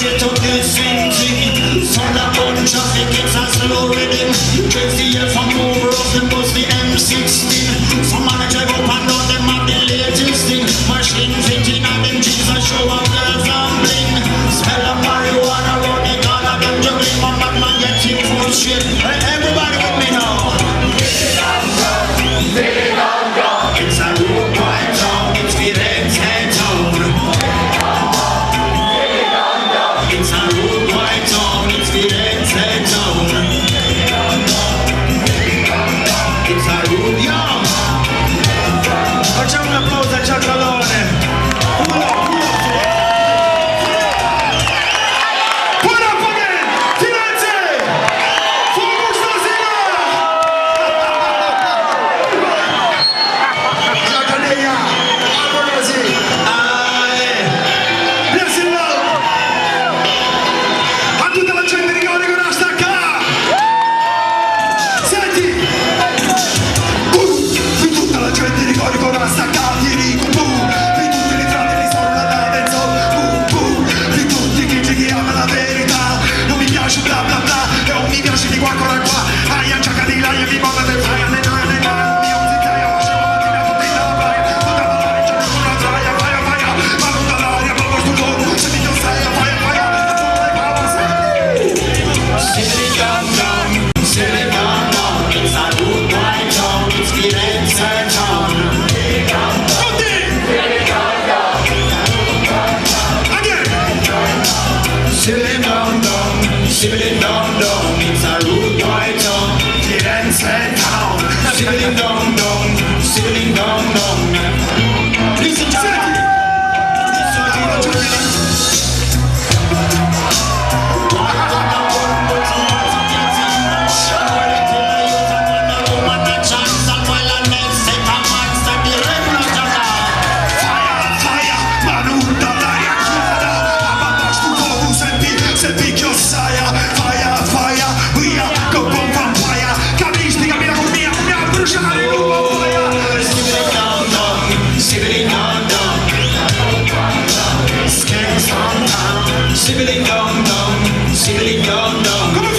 straight up the same thing. Sound a bunch of it's a slow rhythm. Just the air from over us, them bust the M16. Some man a drive up and down, them have the latest thing. Machine fitting and them jeans a show up girls and bling. Smell of marijuana round the corner, them juggling. My man getting full shit. Everybody with me now. It's a rude boy town, it's Firenze town. It's a rude boy town, it's Firenze town. It's a rude young. Facciamo un applauso a JAKA. Sicilian dong dong, it's a rude boy town. Firenze town. Sicilian dong dong, Sicilian dong dong. Listen to it. Sicilian dong dong, Sicilian dong dong.